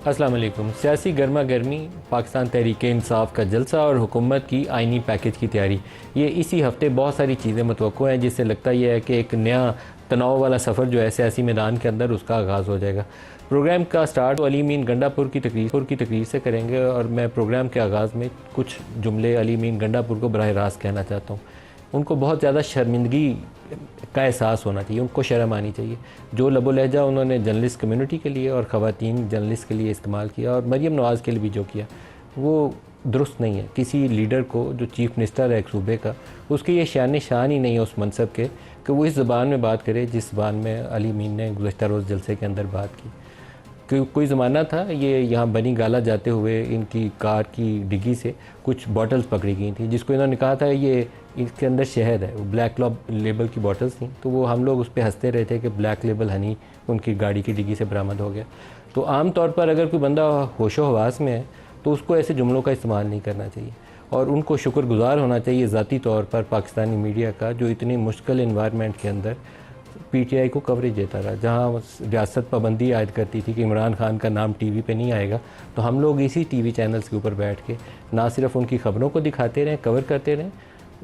अस्सलाम वालेकुम। सियासी गर्मा गर्मी, पाकिस्तान तहरीक इंसाफ का जलसा और हुकूमत की आइनी पैकेज की तैयारी, ये इसी हफ्ते बहुत सारी चीज़ें मुतवक्को हैं, जिससे लगता यह है कि एक नया तनाव वाला सफ़र जो है सियासी मैदान के अंदर उसका आगाज़ हो जाएगा। प्रोग्राम का स्टार्ट अली मीन गंडापुर की तकरीर से करेंगे और मैं प्रोग्राम के आगाज़ में कुछ जुमले अली मीन गंडापुर को बराह रास्त कहना चाहता हूँ। उनको बहुत ज़्यादा शर्मिंदगी का एहसास होना चाहिए, उनको शर्म आनी चाहिए। जो लबो लहजा उन्होंने जर्नलिस्ट कम्युनिटी के लिए और ख़वातीन जर्नलिस्ट के लिए इस्तेमाल किया और मरीम नवाज़ के लिए भी जो किया, वो दुरुस्त नहीं है। किसी लीडर को जो चीफ़ मिनिस्टर है एक सूबे का, उसके ये शान ही नहीं है उस मनसब के कि वो इस ज़बान में बात करे जिस ज़बान में अली मीन ने गुज़श्ता रोज़ जलसे के अंदर बात की। कोई ज़माना था, ये यहाँ बनी गाला जाते हुए इनकी कार की डिग्गी से कुछ बॉटल्स पकड़ी गई थी, जिसको इन्होंने कहा था ये इसके अंदर शहद है। वो ब्लैक लेबल की बॉटल्स थी, तो वो हम लोग उस पर हंसते रहे थे कि ब्लैक लेबल हनी उनकी गाड़ी की डिग्गी से बरामद हो गया। तो आम तौर पर अगर कोई बंदा होशो हवास में है तो उसको ऐसे जुमलों का इस्तेमाल नहीं करना चाहिए और उनको शुक्रगुजार होना चाहिए ज़ाती तौर पर पाकिस्तानी मीडिया का, जो इतनी मुश्किल इन्वायरमेंट के अंदर पीटीआई को कवरेज देता रहा। जहाँ रियासत पाबंदी आयद करती थी कि इमरान खान का नाम टीवी पे नहीं आएगा, तो हम लोग इसी टीवी चैनल्स के ऊपर बैठ के ना सिर्फ उनकी ख़बरों को दिखाते रहें, कवर करते रहें,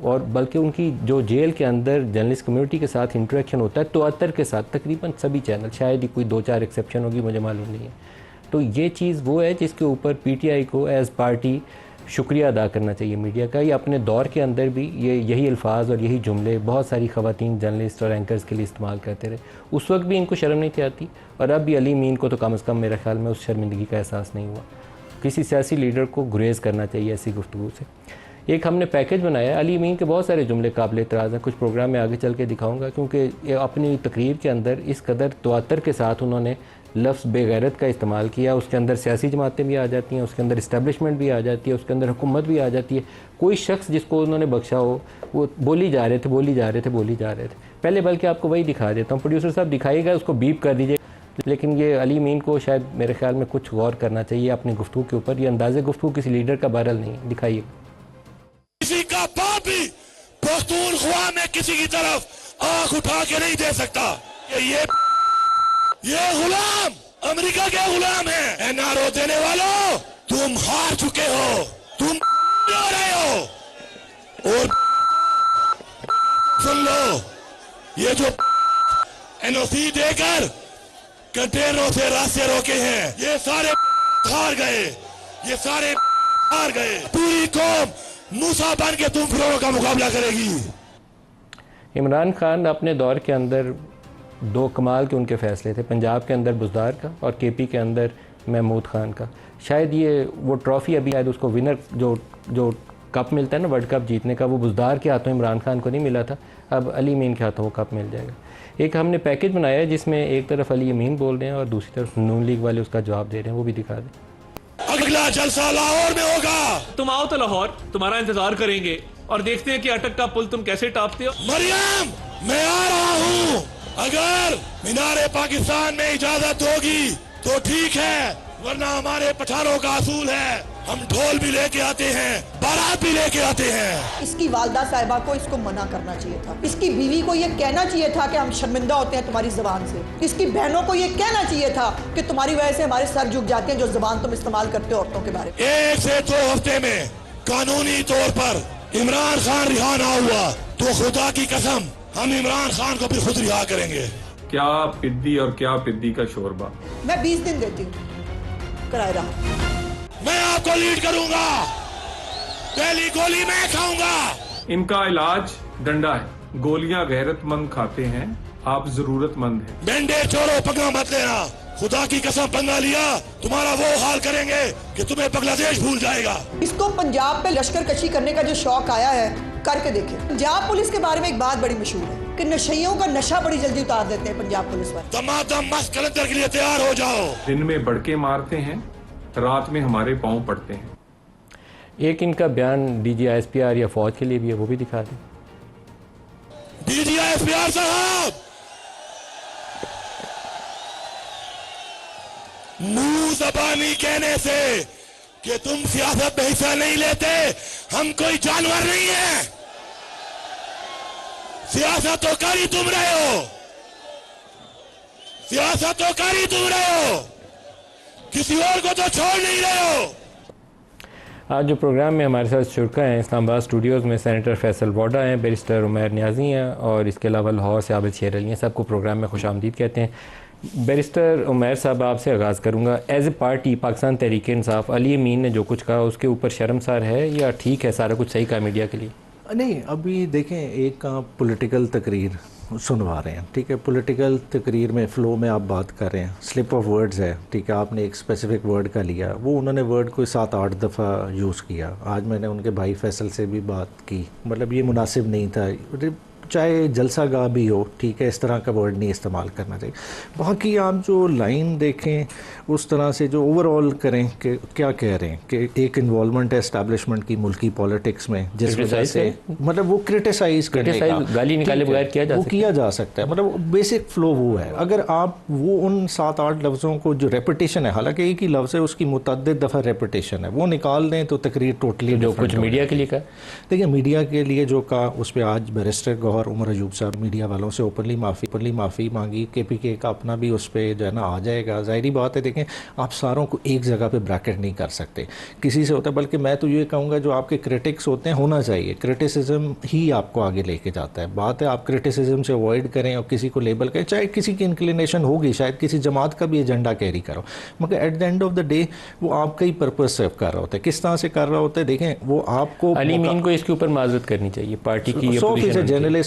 और बल्कि उनकी जो जेल के अंदर जर्नलिस्ट कम्युनिटी के साथ इंटरेक्शन होता है तोअत्तर के साथ, तकरीबन सभी चैनल, शायद ही कोई 2-4 एक्सेप्शन होगी, मुझे मालूम नहीं है। तो ये चीज़ वो है जिसके ऊपर पीटीआई को एज़ पार्टी शुक्रिया अदा करना चाहिए मीडिया का। ये अपने दौर के अंदर भी यही अल्फाज और यही जुमले बहुत सारी ख़वातीन जर्नलिस्ट और एंकर्स के लिए इस्तेमाल करते रहे। उस वक्त भी इनको शर्म नहीं थी आती और अब भी अली मीन को तो कम अज़ कम मेरे ख्याल में उस शर्मिंदगी का एहसास नहीं हुआ। किसी सियासी लीडर को गुरेज़ करना चाहिए ऐसी गुफ्तगू से। एक हमने पैकेज बनाया है, अली मीन के बहुत सारे जुमले काबिल एतराज़ हैं, कुछ प्रोग्राम में आगे चल के दिखाऊंगा, क्योंकि अपनी तकरीर के अंदर इस कदर तवातर के साथ उन्होंने लफ्ज़ बेगैरत का इस्तेमाल किया। उसके अंदर सियासी जमातें भी आ जाती हैं, उसके अंदर इस्टेब्लिशमेंट भी आ जाती है, उसके अंदर हुकूमत भी आ जाती है। कोई शख्स जिसको उन्होंने बख्शा हो वो बोली जा रहे थे। पहले बल्कि आपको वही दिखा देता हूँ, प्रोड्यूसर साहब दिखाइएगा, उसको बीप कर दीजिए। लेकिन ये अली मीन को शायद मेरे ख्याल में कुछ गौर करना चाहिए अपनी गुफ्तगू के ऊपर। ये अंदाज़े गुफ्तगू किसी लीडर का बहरहाल नहीं है। दिखाइए। किसी का बाप भी पख्तूनख्वा में किसी की तरफ आंख उठा के नहीं दे सकता। ये गुलाम अमेरिका के गुलाम है। एनआरओ देने वालों, तुम हार चुके हो, तुम हो रहे हो। और सुन लो, ये जो एनओसी देकर कंटेनरों से रास्ते रोके हैं, ये सारे हार गए। पूरी कौम मूसा बन के तुम फिरौनों का मुकाबला करेगी। इमरान खान अपने दौर के अंदर दो कमाल के उनके फ़ैसले थे, पंजाब के अंदर बुज़दार का और केपी के अंदर महमूद खान का। शायद ये वो ट्रॉफ़ी अभी शायद उसको विनर जो कप मिलता है ना वर्ल्ड कप जीतने का, वो बुज़दार के हाथों इमरान खान को नहीं मिला था, अब अली मीन के हाथों वो कप मिल जाएगा। एक हमने पैकेज बनाया है जिसमें एक तरफ अली मीन बोल रहे हैं और दूसरी तरफ नून लीग वाले उसका जवाब दे रहे हैं, वो भी दिखा दें। अगला जलसा लाहौर में होगा, तुम आओ तो लाहौर, तुम्हारा इंतजार करेंगे और देखते हैं कि अटक का पुल तुम कैसे टापते हो। मरियम, मैं आ रहा हूँ। अगर मीनारे पाकिस्तान में इजाजत होगी तो ठीक है, वरना हमारे पठानों का असूल है, हम ढोल भी लेके आते हैं, बारात भी लेके आते हैं। इसकी वालदा साहिबा को इसको मना करना चाहिए था। इसकी बीवी को ये कहना चाहिए था कि हम शर्मिंदा होते हैं तुम्हारी जुबान से। इसकी बहनों को ये कहना चाहिए था कि तुम्हारी वजह से हमारे सर झुक जाते हैं जो जुबान तुम इस्तेमाल करते हो औरतों के बारे में। 1 से 2 हफ्ते में कानूनी तौर पर इमरान खान रिहा ना हुआ तो खुदा की कसम हम इमरान खान को भी खुद रिहा करेंगे। क्या पिद्दी और क्या पिद्दी का शोरबा। मैं 20 दिन देती हूँ कराए रहा। मैं आपको लीड करूंगा, पहली गोली मैं खाऊंगा। इनका इलाज डंडा है, गोलियां गैरतमंद खाते हैं, आप जरूरतमंद हैं। बेंडे छोड़ो, पंगा मत लेना। खुदा की कसम पंगा लिया तुम्हारा वो हाल करेंगे कि तुम्हें बांग्लादेश भूल जाएगा। इसको पंजाब पे लश्कर कशी करने का जो शौक आया है, करके देखे। पंजाब पुलिस के बारे में एक बात बड़ी मशहूर है कि नशइयों का नशा बड़ी जल्दी उतार देते हैं पंजाब पुलिस वाले। दमादम मस्त कलंदर के लिए तैयार हो जाओ। दिन में बड़के मारते हैं, रात में हमारे पांव पड़ते हैं। एक इनका बयान DGISPR या फौज के लिए भी है, वो भी दिखा दें। DGISPR साहब, मुंह ज़बानी कहने से कि तुम सियासत में हिस्सा नहीं लेते, हम कोई जानवर नहीं है। सियासत तो कर ही तुम रहे हो, किसी और को तो छोड़ नहीं रहे हो। आज जो प्रोग्राम में हमारे साथ शुरका हैं इस्लामाबाद स्टूडियोज़ में सेनेटर फैसल वाडा हैं, बैरिस्टर उमैर नियाज़ी हैं और इसके अलावा लाहौर से आबिद शेर अली हैं। सबको प्रोग्राम में खुशामदीद कहते हैं। बैरिस्टर उमैर साहब, आपसे आगाज़ करूँगा। As a party Pakistan Tehreek Insaf, Ali अमीन ने जो कुछ कहा उसके ऊपर शर्मसार है या ठीक है, सारा कुछ सही कहा मीडिया के लिए? नहीं, अभी देखें, एक पॉलिटिकल तकरीर सुनवा रहे हैं, ठीक है। पॉलिटिकल तकरीर में फ़्लो में आप बात कर रहे हैं, स्लिप ऑफ वर्ड्स है, ठीक है। आपने एक स्पेसिफिक वर्ड का लिया, वो उन्होंने वर्ड को 7-8 दफ़ा यूज़ किया। आज मैंने उनके भाई फैसल से भी बात की, मतलब ये मुनासिब नहीं था, चाहे जलसा गाह भी हो, ठीक है, इस तरह का वर्ड नहीं इस्तेमाल करना चाहिए। बाकी आप जो लाइन देखें उस तरह से जो ओवरऑल करें कि क्या कह रहे हैं कि एक इन्वॉल्वमेंट है एस्टैब्लिशमेंट की मुल्की पॉलिटिक्स में, जिस वजह से मतलब वो क्रिटिसाइज़ करने का, गाली निकाले बगैर किया जा सकता है। मतलब बेसिक फ़्लो वो है। अगर आप वो उन 7-8 लफ्ज़ों को जो रेपिटेशन है, हालांकि एक ही लफ्ज़ है, उसकी मुतअद्दिद दफ़ा रेपिटेशन है, वो निकाल दें तो तकरीर टोटली जो कुछ मीडिया के लिए कहा। देखिए, मीडिया के लिए जो कहा उस पर आज बैरिस्टर गौहर उमर अयूब साहब मीडिया वालों से ओपनली माफ़ी मांगी। KPK का अपना भी उस पर जो है ना आ जाएगा। ज़ाहिरी बात है, देखें, आप सारों को एक जगह पे ब्रैकेट नहीं कर सकते, किसी से होता है। बल्कि मैं तो ये कहूँगा जो आपके क्रिटिक्स होते हैं, होना चाहिए, क्रिटिसिज्म ही आपको आगे लेके जाता है। बात है आप क्रिटिसिज्म से अवॉइड करें और किसी को लेबल करें, चाहे किसी की इंक्लिनेशन होगी, शायद किसी जमात का भी एजेंडा कैरी करो, मगर at the end of the day वो आपका ही पर्पस सर्व कर रहा होता है। किस तरह से कर रहा होता है, देखें, वो आपको अली मीन को इसके ऊपर माजरत करनी चाहिए, पार्टी की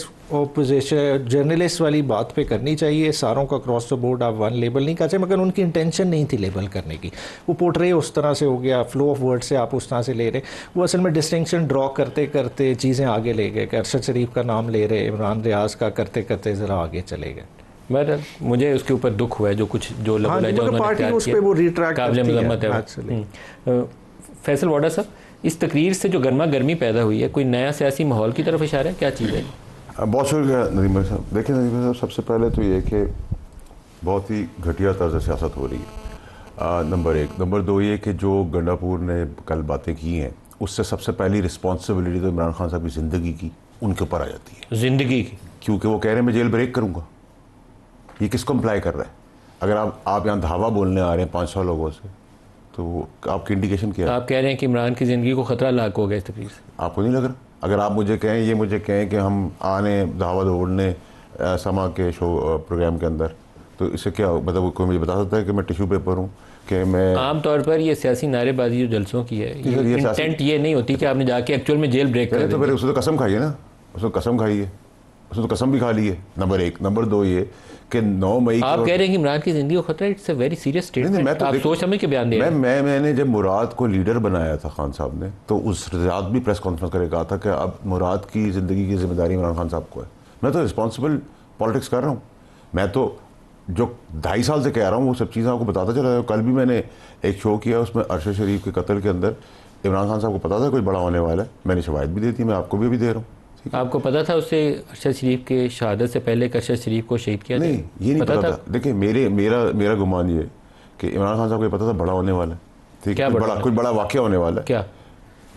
जर्नलिस्ट वाली बात पे करनी चाहिए। सारों का क्रॉस द बोर्ड आप वन लेबल नहीं कर सकते, मगर उनकी इंटेंशन नहीं थी लेबल करने की। वो पोर्ट्रे उस तरह से हो गया, फ्लो ऑफ वर्ड से आप उस तरह से ले रहे, वो असल में डिस्टिंक्शन ड्रॉ करते करते चीज़ें आगे ले गए। अरशद शरीफ का नाम ले रहे, इमरान रियाज का करते करते ज़रा आगे चले गए। बहरहाल मुझे उसके ऊपर दुख हुआ है जो कुछ जो फैसल वाडा साहब, इस तकरीर से जो गर्मा गर्मी पैदा हुई है, कोई नया सियासी माहौल की तरफ इशारा है, क्या चीज़ है? बहुत शुक्रिया नदीम भाई साहब। देखिए नदीम भाई साहब, सबसे पहले तो ये कि बहुत ही घटिया तर्ज सियासत हो रही है, नंबर 1। नंबर 2 ये कि जो गंडापुर ने कल बातें की हैं, उससे सबसे पहली रिस्पॉन्सिबिलिटी तो इमरान खान साहब की ज़िंदगी की उनके ऊपर आ जाती है। ज़िंदगी की? क्योंकि वो कह रहे हैं मैं जेल ब्रेक करूँगा। ये किसको अप्लाई कर रहा है? अगर आप यहाँ धावा बोलने आ रहे हैं 500 लोगों से, तो आपकी इंडिकेशन क्या है? आप कह रहे हैं कि इमरान की ज़िंदगी को ख़तरा लाक हो गया इस तकरीर से? आपको नहीं लग रहा? अगर आप मुझे कहें कि हम आने धावा दौड़ने समा के शो प्रोग्राम के अंदर, तो इससे क्या मतलब कोई मुझे बता सकता है कि मैं टिश्यू पेपर हूँ कि मैं? आमतौर पर ये सियासी नारेबाजी जो जलसों की है, ये इंटेंट ये नहीं होती कि आपने जाके एक्चुअल में जेल ब्रेक कर। तो फिर उसने तो कसम खाई है ना, उसने कसम खाई है, उसने तो कसम भी खा ली है। नंबर 1। नंबर 2 ये कि 9 मई आप कह रहे हैं कि इमरान की ज़िंदगी को खतरा, it's a very serious statement. मैं तो आप सोच समझ के बयान दे रहे हैं। मैंने जब मुराद को लीडर बनाया था खान साहब ने, तो उस रात भी प्रेस कॉन्फ्रेंस करके कहा था कि अब मुराद की ज़िंदगी की जिम्मेदारी इमरान खान साहब को है। मैं तो रिस्पॉन्सिबल पॉलिटिक्स कर रहा हूँ। मैं तो जो 2.5 साल से कह रहा हूँ वो सब चीज़ें आपको बताता चला है। कल भी मैंने एक शो किया, उसमें अरशद शरीफ के कत्ल के अंदर इमरान खान साहब को पता था कुछ बड़ा होने वाला है। मैंने शवायद भी दी थी, मैं आपको भी अभी दे रहा हूँ। आपको पता था उससे अरशद शरीफ के शहादत से पहले अरशद शरीफ को शहीद किया? नहीं, ये नहीं पता था। देखिए मेरा गुमान ये कि इमरान खान साहब को पता था बड़ा होने वाला है, ठीक है, कुछ बड़ा वाक़या होने वाला है। क्या?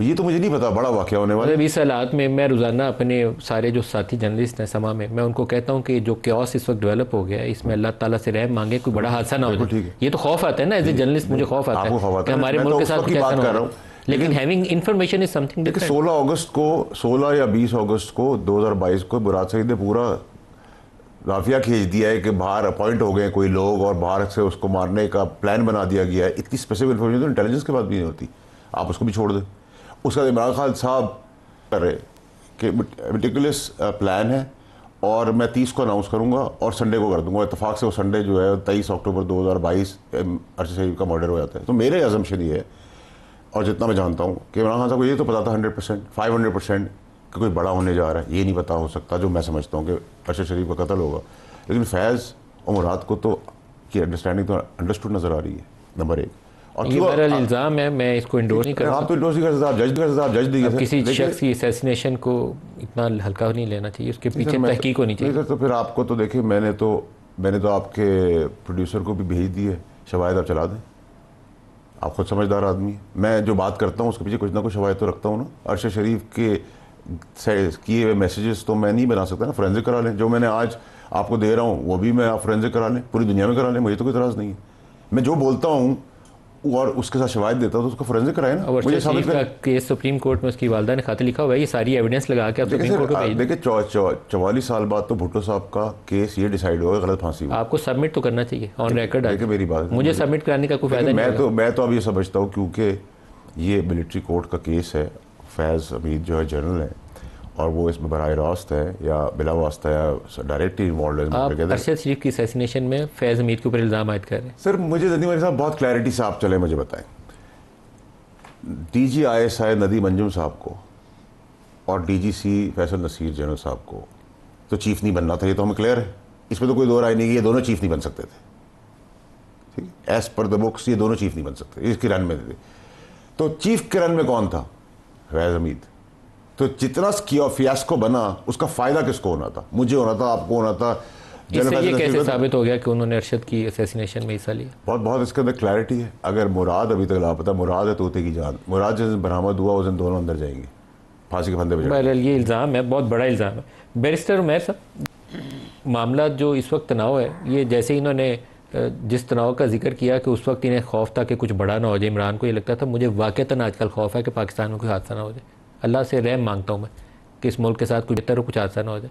ये तो मुझे नहीं पता बड़ा वाक़या होने वाला है। इस हालात में मैं रोज़ाना अपने सारे जो साथी जर्नलिस्ट हैं समा में, मैं उनको कहता हूँ कि जो क्योस इस वक्त डेवलप हो गया है, इसमें अल्लाह ताला से रहम मांगे कोई बड़ा हादसा ना हो जाए। ये तो खौफ आता है ना, एज ए जर्नलिस्ट मुझे खौफ आता है कि हमारे मुल्क के साथ बात कर रहा हूँ। लेकिन having information is something different. 16 या 20 अगस्त को 2022 को मुराद सईद ने पूरा राफिया खींच दिया है कि बाहर अपॉइंट हो गए कोई लोग और बाहर से उसको मारने का प्लान बना दिया गया है। इतनी स्पेसिफिक इन्फॉर्मेशन तो इंटेलिजेंस के बाद भी नहीं होती, आप उसको भी छोड़ दें। उसका इमरान खान साहब कर रहे कि मेटिकुलस प्लान है और मैं 30 को अनाउंस करूँगा और संडे को कर दूँगा। इतफाक़ से वो संडे जो है 23 अक्टूबर 2022 अरशद शरीफ का मर्डर हो जाता है। तो मेरे अजम्पशन ये है, और जितना मैं जानता हूँ, कि इमरान खान साहब को ये तो पता था 100%, 500% कि कोई बड़ा होने जा रहा है। ये नहीं पता हो सकता जो मैं समझता हूँ कि अरशद शरीफ का कत्ल होगा, लेकिन फैज़ और मुराद को तो की अंडरस्टैंडिंग तो अंडरस्टूड नज़र आ रही है, नंबर 1। और ये इल्ज़ाम है, मैं इसको इंडोर नहीं कर रहा। आप तो इंडोर नहीं कर सकते, आप जज कर सकते, आप जज दीजिए। किसी शख्स की असैसिनेशन को इतना हल्का नहीं लेना चाहिए, उसके पीछे तहकीक होनी चाहिए। तो फिर आपको तो देखिए, मैंने तो आपके प्रोड्यूसर को भी भेज दिए, शवायद आप चला दें। आप खुद समझदार आदमी है, मैं जो बात करता हूँ उसके पीछे कुछ ना कुछ शवायद तो रखता हूँ ना। अरशद शरीफ के किए हुए मैसेजेस तो मैं नहीं बना सकता ना, फोरेंसिक करा लें। जो मैंने आज आपको दे रहा हूँ वो भी मैं आप फोरेंसिक करा लें, पूरी दुनिया में करा लें, मुझे तो कोई इतराज़ नहीं है। मैं जो बोलता हूँ और उसके साथ शवाहिद देता तो उसको फोरेंसिक कराए ना, और मुझे शरीफ साबित का करें। केस सुप्रीम कोर्ट में उसकी वालदा ने खाते लिखा हुआ है, ये सारी एविडेंस लगा के आप सुप्रीम कोर्ट को भेज दें। देखिए 44 साल बाद तो भुट्टो साहब का केस ये डिसाइड होगा गलत फांसी हुई। आपको सबमिट तो करना चाहिए ऑन रिकॉर्ड। देखिए मेरी बात, मुझे सबमिट कराने का कोई फायदा नहीं होगा। मैं तो अब ये समझता हूँ क्योंकि ये मिलिट्री कोर्ट का केस है, फैज़ हमीद जो है जनरल है और वो इसमें बराह रास्त है या बिला वास्ता या डायरेक्टली इन्वॉल्व है। आप अरशद शरीफ की असैसिनेशन में फैज़ हमीद के ऊपर इल्ज़ाम आयद कर रहे हैं। सर मुझे जदीद मेरे साथ बहुत क्लैरिटी से आप चले मुझे बताएं, DG ISI नदीम अंजुम साहब को और DGC फैसल नसीर जनरल साहब को तो चीफ नहीं बनना था, ये तो हमें क्लियर है, इसमें तो कोई दो राय नहीं कि ये दोनों चीफ नहीं बन सकते थे। ठीक है, एज पर द बुक्स ये दोनों चीफ नहीं बन सकते, इसकी रन में थे। तो चीफ के रन में कौन था? फैज़ हमीद। तो जितना फियास्को बना उसका फायदा किसको होना था? मुझे होना था, आपको होना था। इससे ये कैसे साबित हो गया कि उन्होंने अरशद की असैसिनेशन में हिस्सा लिया? बहुत इसके अंदर क्लैरिटी है। अगर मुराद अभी तक लापता, मुराद है तोते की जान, मुराद जिस दिन बरामद हुआ उस दिन दोनों अंदर जाएंगे फांसी के फंदे पे। बहरहाल ये इल्ज़ाम है, बहुत बड़ा इल्ज़ाम है। बैरिस्टर उमैर साहब, मामला जो इस वक्त तनाव है, ये जैसे इन्होंने जिस तनाव का जिक्र किया कि उस वक्त इन्हें खौफ था कि कुछ बड़ा ना हो जाए, इमरान को ये लगता था, मुझे वाक़तन आजकल खौफ है कि पाकिस्तान में कोई हादसा ना हो जाए। अल्लाह से रहम मांगता हूँ मैं कि इस मुल्क के साथ कुछ बेहतर हो, कुछ हादसा ना हो जाए।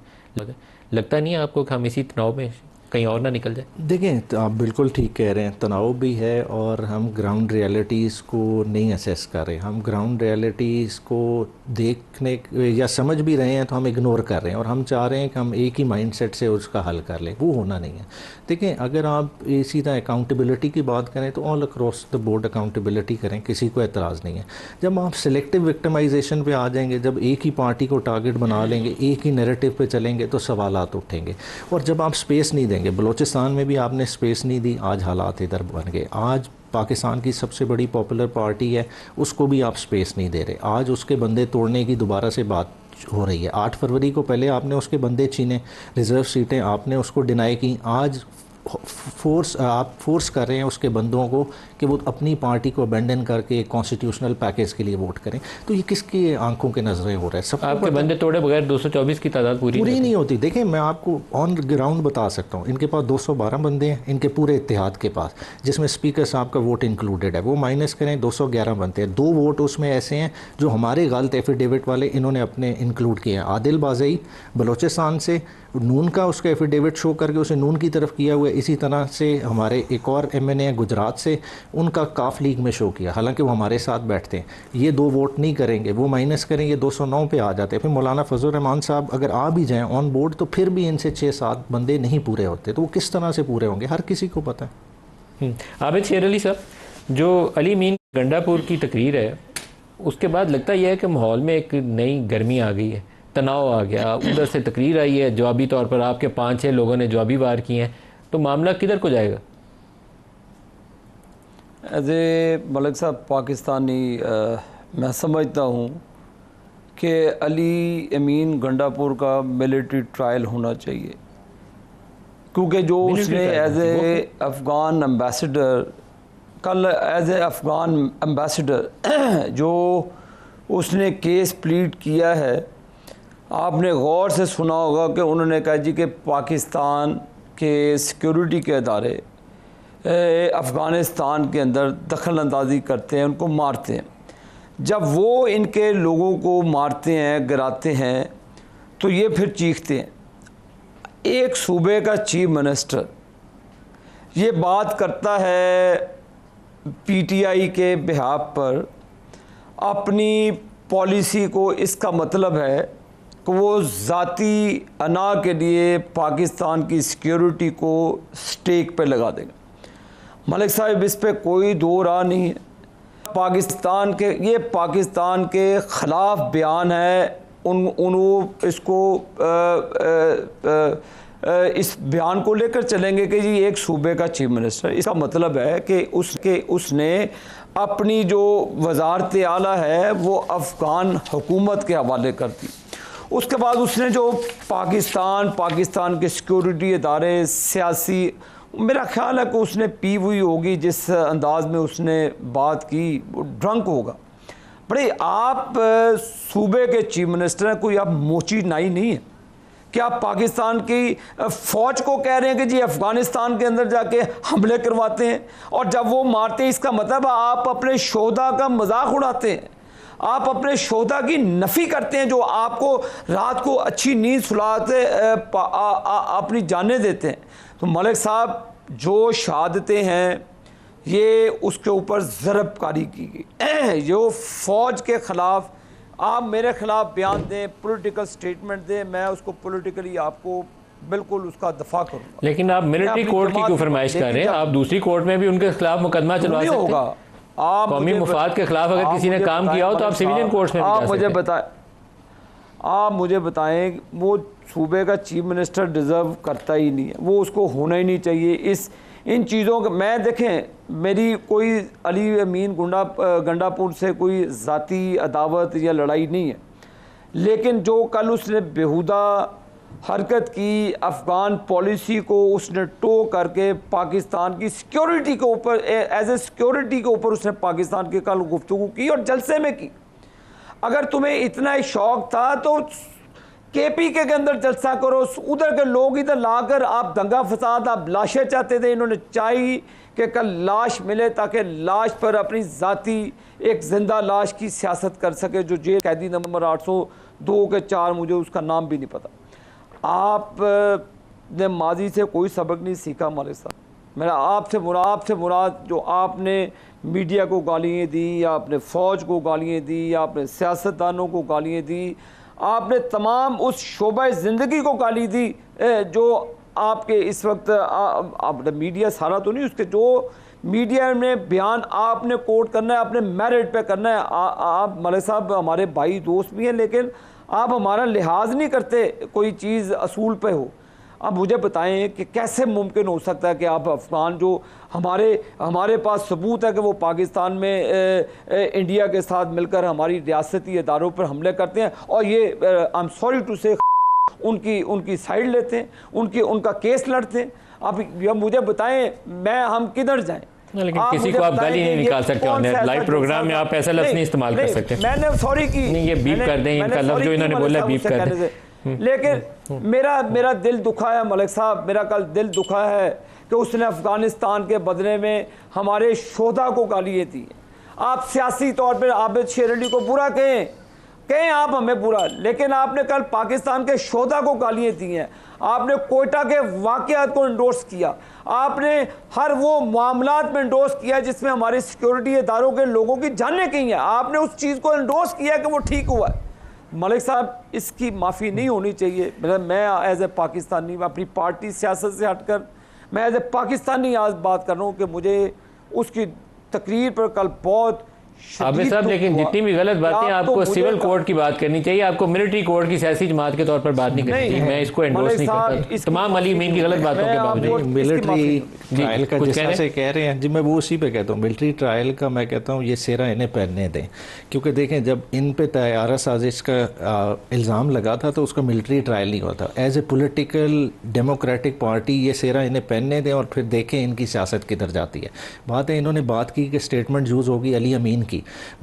लगता नहीं है आपको कि हम इसी तनाव में कहीं और ना निकल जाए? देखें, तो आप बिल्कुल ठीक कह रहे हैं, तनाव भी है और हम ग्राउंड रियलिटीज़ को नहीं असेस कर रहे। हम ग्राउंड रियलिटीज़ को देखने या समझ भी रहे हैं तो हम इग्नोर कर रहे हैं और हम चाह रहे हैं कि हम एक ही माइंडसेट से उसका हल कर लें। वो होना नहीं है। देखें, अगर आप सीधा अकाउंटेबिलिटी की बात करें तो all across the board accountability करें, किसी को एतराज़ नहीं है। जब आप सिलेक्टिव विक्टिमाइजेशन पे आ जाएंगे, जब एक ही पार्टी को टारगेट बना लेंगे, एक ही नैरेटिव पे चलेंगे तो सवालात उठेंगे। और जब आप स्पेस नहीं देंगे, बलूचिस्तान में भी आपने स्पेस नहीं दी, आज हालात इधर बन गए। आज पाकिस्तान की सबसे बड़ी पॉपुलर पार्टी है, उसको भी आप स्पेस नहीं दे रहे। आज उसके बंदे तोड़ने की दोबारा से बात हो रही है। 8 फरवरी को पहले आपने उसके बंदे छीने, रिज़र्व सीटें आपने उसको डिनाई की। आज आप फोर्स कर रहे हैं उसके बंदों को कि वो अपनी पार्टी को अबेंडन करके कॉन्स्टिट्यूशनल पैकेज के लिए वोट करें। तो ये किसकी आंखों के नजरें हो रहा है? सब आपके बंदे तोड़े बगैर 224 की तादाद पूरी नहीं होती। देखें, मैं आपको ऑन ग्राउंड बता सकता हूँ, इनके पास 212 बंदे हैं, इनके पूरे इत्तेहाद के पास, जिसमें स्पीकर साहब का वोट इंक्लूडेड है। वो माइनस करें, 211 बनते हैं। 2 वोट उसमें ऐसे हैं जो हमारे गलत एफिडेविट वाले इन्होंने अपने इंक्लूड किए हैं। आदिल बाज़ई बलोचिस्तान से नून का उसका एफिडेविट शो करके उसे नून की तरफ किया हुआ है। इसी तरह से हमारे एक और MNA है गुजरात से, उनका काफ लीग में शो किया, हालांकि वो हमारे साथ बैठते हैं। ये 2 वोट नहीं करेंगे, वो माइनस करेंगे, 209 पे आ जाते हैं। फिर मौलाना फजल रहमान साहब अगर आ भी जाएं ऑन बोर्ड तो फिर भी इनसे 6-7 बंदे नहीं पूरे होते। तो वो किस तरह से पूरे होंगे, हर किसी को पता है। आबिद शेर अली साहब, जो अली मीन गंडापुर की तकरीर है, उसके बाद लगता यह है कि माहौल में एक नई गर्मी आ गई है, तनाव आ गया। उधर से तकरीर आई है, जवाबी तौर पर आपके 5-6 लोगों ने जवाबी वार किए हैं, तो मामला किधर को जाएगा? एज ए मलिक साहब पाकिस्तानी मैं समझता हूँ कि अली अमीन गंडापुर का मिलिट्री ट्रायल होना चाहिए, क्योंकि जो उसने एज ए अफ़गान एम्बेसडर, कल एज ए अफ़गान एम्बेसडर जो उसने केस प्लीड किया है, आपने गौर से सुना होगा कि उन्होंने कहा जी कि पाकिस्तान के सिक्योरिटी के अदारे अफ़गानिस्तान के अंदर दखल अंदाज़ी करते हैं, उनको मारते हैं। जब वो इनके लोगों को मारते हैं, गिराते हैं, तो ये फिर चीखते हैं। एक सूबे का चीफ मिनिस्टर ये बात करता है PTI के बिहाफ पर अपनी पॉलिसी को, इसका मतलब है कि वो ज़ाती अना के लिए पाकिस्तान की सिक्योरिटी को स्टेक पे लगा देगा। मलिक साहब, इस पे कोई दो राह नहीं है। पाकिस्तान के ख़िलाफ़ बयान है। वो इसको इस बयान को लेकर चलेंगे कि जी एक सूबे का चीफ मिनिस्टर, इसका मतलब है कि उसने अपनी जो वजारत आला है वो अफ़गान हुकूमत के हवाले कर दी। उसके बाद उसने जो पाकिस्तान के सिक्योरिटी इदारे, सियासी, मेरा ख्याल है कि उसने पी हुई होगी, जिस अंदाज में उसने बात की वो ड्रंक होगा। बड़े आप सूबे के चीफ मिनिस्टर हैं, कोई आप मोची नाई नहीं है क्या पाकिस्तान की फ़ौज को कह रहे हैं कि जी अफ़गानिस्तान के अंदर जाके हमले करवाते हैं, और जब वो मारते हैं इसका मतलब आप अपने शोहदा का मजाक उड़ाते हैं, आप अपने शोहदा की नफ़ी करते हैं जो आपको रात को अच्छी नींद सुलाते अपनी जानें देते हैं। तो मलिक साहब जो शहादतें हैं ये उसके ऊपर ज़रबकारी की गई, जो फ़ौज के ख़िलाफ़ आप मेरे ख़िलाफ़ बयान दें, पॉलिटिकल स्टेटमेंट दें, मैं उसको पॉलिटिकली आपको बिल्कुल उसका दफा करूँगा। लेकिन आप मिलिट्री कोर्ट की क्यों फरमाइश कर रहे हैं? आप दूसरी कोर्ट में भी उनके खिलाफ मुकदमा चलवा सकते हैं। होगा आप कौमी मुफाद के खिलाफ अगर किसी ने काम किया हो तो आप सिविलियन कोर्ट्स में भी जा सकते हैं। आप मुझे बताएं, वो सूबे का चीफ मिनिस्टर डिज़र्व करता ही नहीं है, वो उसको होना ही नहीं चाहिए। इन चीज़ों का मैं देखें, मेरी कोई अली अमीन गंडापुर से कोई ज़ाती अदावत या लड़ाई नहीं है, लेकिन जो कल उसने बेहुदा हरकत की, अफ़गान पॉलिसी को उसने टो करके पाकिस्तान की सिक्योरिटी के ऊपर एज ए सिक्योरिटी के ऊपर उसने पाकिस्तान की कल गुफ्तगू की और जलसे में की। अगर तुम्हें इतना ही शौक था तो KPK के अंदर जलसा करो, उधर के लोग इधर लाकर आप दंगा फसाद, आप लाशें चाहते थे, इन्होंने चाहिए कि कल लाश मिले ताकि लाश पर अपनी ज़ाती एक जिंदा लाश की सियासत कर सके। जो जेल कैदी नंबर 802 के 4, मुझे उसका नाम भी नहीं पता। आप ने माजी से कोई सबक नहीं सीखा मलिक साहब। मेरा आपसे मुराद जो आपने मीडिया को गालियाँ दी, या आपने फ़ौज को गालियाँ दी, या आपने सियासतदानों को गालियाँ दी, आपने तमाम उस शोबा ज़िंदगी को गाली दी जो आपके इस वक्त आपने मीडिया सारा तो नहीं, उसके जो मीडिया में बयान आपने कोट करना है, आपने मेरिट पे करना है। आप मलिक साहब हमारे भाई दोस्त भी हैं, लेकिन आप हमारा लिहाज नहीं करते कोई चीज़ असूल पे हो। अब मुझे बताएं कि कैसे मुमकिन हो सकता है कि आप अफ़गान जो हमारे पास सबूत है कि वो पाकिस्तान में इंडिया के साथ मिलकर हमारी रियासती इदारों पर हमले करते हैं, और ये आई एम सॉरी टू से उनकी साइड लेते हैं, उनका केस लड़ते हैं। अब मुझे बताएं हम किधर जाएं? लेकिन किसी को आप गाली नहीं निकाल सकते ऑन लाइव प्रोग्राम में, आप ऐसा लफ्ज़ नहीं इस्तेमाल कर सकते। मैंने सॉरी की नहीं, ये बीप कर दें, इनका लफ्ज़ जो इन्होंने बोला बीप कर दें। लेकिन मेरा दिल दुखा है मलिक साहब, मेरा कल दिल दुखा है कि उसने अफ़गानिस्तान के बदले में हमारे शोधा को गालियाँ दी। आप सियासी तौर पर आबिद शेर अली को बुरा कहें आप हमें बुरा, लेकिन आपने कल पाकिस्तान के शोधा को गालियाँ दी हैं। आपने कोयटा के वाक़यात को इंडोर्स किया, आपने हर वो मामलात में इंडोर्स किया जिसमें हमारे सिक्योरिटी इदारों के लोगों की जानें गई हैं। आपने उस चीज़ को इंडोर्स किया कि वो ठीक हुआ है। मलिक साहब, इसकी माफ़ी नहीं होनी चाहिए। मैं एज ए पाकिस्तानी, अपनी पार्टी सियासत से हटकर मैं एज ए पाकिस्तानी आज बात कर रहा हूँ कि मुझे उसकी तकरीर पर कल बहुत आबिद साहब, लेकिन जितनी भी गलत बातें आपको सिविल कोर्ट की बात करनी चाहिए, आपको मिलिट्री कोर्ट की सियासी जमात के तौर पर बात नहीं करनी चाहिए। मैं इसको एंडोर्स नहीं करता तमाम अली मीन की गलत बातों के बावजूद। मिलिट्री ट्रायल का जैसे कह रहे हैं जी, मैं वो उसी पे कहता हूँ। मिलिट्री ट्रायल का मैं कहता हूँ ये सेरा इन्हें पहनने दें, क्योंकि देखें जब इन पे तैयारा साजिश का इल्ज़ाम लगा था तो उसका मिलिट्री ट्रायल नहीं हुआ था। As a political democratic party ये सेरा इन्हें पहनने दें और फिर देखें इनकी सियासत किधर जाती है। बात है, इन्होंने बात की कि स्टेटमेंट यूज़ होगी अली अमीन की।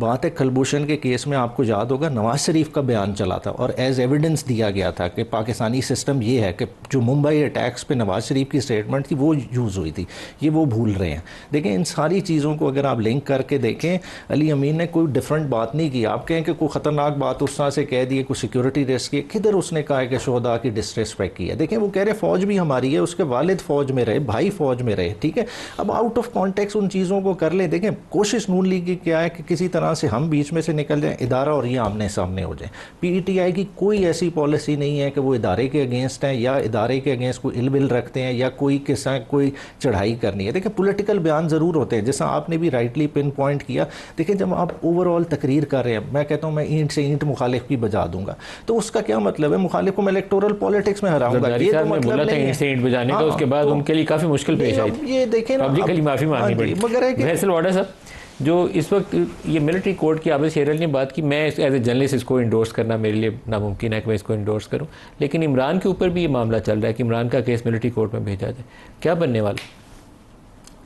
बात है, कुलभूषण के केस में आपको याद होगा नवाज शरीफ का बयान चला था और एज एविडेंस दिया गया था कि पाकिस्तानी सिस्टम ये है कि जो मुंबई अटैक्स पे नवाज शरीफ की स्टेटमेंट थी वो यूज़ हुई थी। ये वो भूल रहे हैं। देखें, इन सारी चीज़ों को अगर आप लिंक करके देखें, अली अमीन ने कोई डिफरेंट बात नहीं की। आप कहें कि कोई ख़तरनाक बात उस तरह से कह दी, कोई सिक्योरिटी रिस्क की, किधर उसने कहा कि शोहदा की डिसरिस्पेक्ट की है। देखें, वो कह रहे फ़ौज भी हमारी है, उसके वालिद फ़ौज में रहे, भाई फ़ौज में रहे, ठीक है। अब आउट ऑफ कॉन्टेक्स्ट उन चीज़ों को कर ले। देखें, कोशिश नून लीग की क्या है कि किसी तरह से हम बीच में से निकल जाएं, इदारा और ये आमने सामने हो जाए। PTI की कोई ऐसी पॉलिसी नहीं है कि वो इदारे के अगेंस्ट हैं या इदारे के अगेंस्ट कोई इलबिल रखते हैं या कोई किसा कोई चढ़ाई करनी है। देखिए, पॉलिटिकल बयान ज़रूर होते हैं, जैसा आपने भी राइटली पिन पॉइंट किया। देखिए, जब आप ओवरऑल तकरीर कर रहे हैं, मैं कहता हूँ मैं ईंट से ईंट मुखालिफ की बजा दूंगा, तो उसका क्या मतलब है? मुखालिफ को मैं इलेक्टोरल पॉलिटिक्स में हराऊंगा, ये तो मतलब नहीं है। ईंट से ईंट बजाने का उसके बाद उनके लिए काफ़ी मुश्किल पेश आई। ये देखें ना, पब्लिकली माफ़ी मांगनी पड़ी। मगर फैसल वाडा साहब, जो इस वक्त ये मिलिट्री कोर्ट की आबिद शेर अली ने बात की, मैं एज ए जर्नलिस्ट इसको इंडोर्स करना मेरे लिए नामुमकिन है कि मैं इसको इंडोर्स करूं, लेकिन इमरान के ऊपर भी ये मामला चल रहा है कि इमरान का केस मिलिट्री कोर्ट में भेजा जाए, क्या बनने वाला?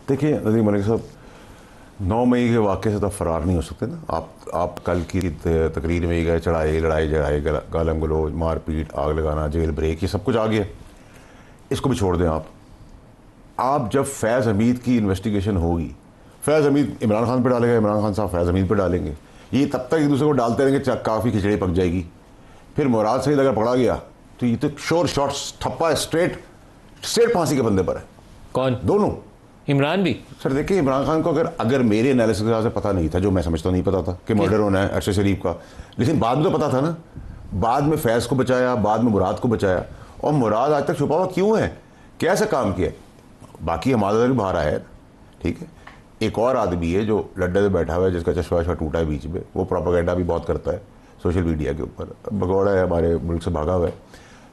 देखिए अली मलिक साहब, 9 मई के वाक़े से तो फरार नहीं हो सकते ना। आप कल की तकरीर में ही गए, चढ़ाई लड़ाई झड़ाई गालम गलोज मारपीट आग लगाना जेल ब्रेक ये सब कुछ आ गया, इसको भी छोड़ दें आप जब फैज़ हमीद की इन्वेस्टिगेशन होगी, फैज़ हमीद इमरान खान पर डालेगा, इमरान खान साहब फैज़ हमीद पर डालेंगे, ये तब तक एक दूसरे को डालते रहेंगे, काफ़ी खिचड़ी पक जाएगी। फिर मुराद सईद अगर पकड़ा गया तो ये तो शोर शॉर्ट ठप्पा है, स्ट्रेट फांसी के बंदे पर है। कौन? दोनों। इमरान भी? सर देखिए, इमरान खान को अगर मेरे एनालिसिस के हिसाब से पता नहीं था, जो मैं समझता नहीं पता था कि मर्डर होना है अरशद शरीफ का, लेकिन बाद में तो पता था ना। बाद में फैज़ को बचाया, बाद में मुराद को बचाया, और मुराद आज तक छुपा हुआ क्यों है? कैसा काम किया? बाकी हमारा भी बाहर आया है, ठीक है। एक और आदमी है जो लड्डे से बैठा हुआ है, जिसका चश्मा वशमा टूटा है बीच में, वो प्रोपेगेंडा भी बहुत करता है सोशल मीडिया के ऊपर, भगौड़ा है, हमारे मुल्क से भागा हुआ है,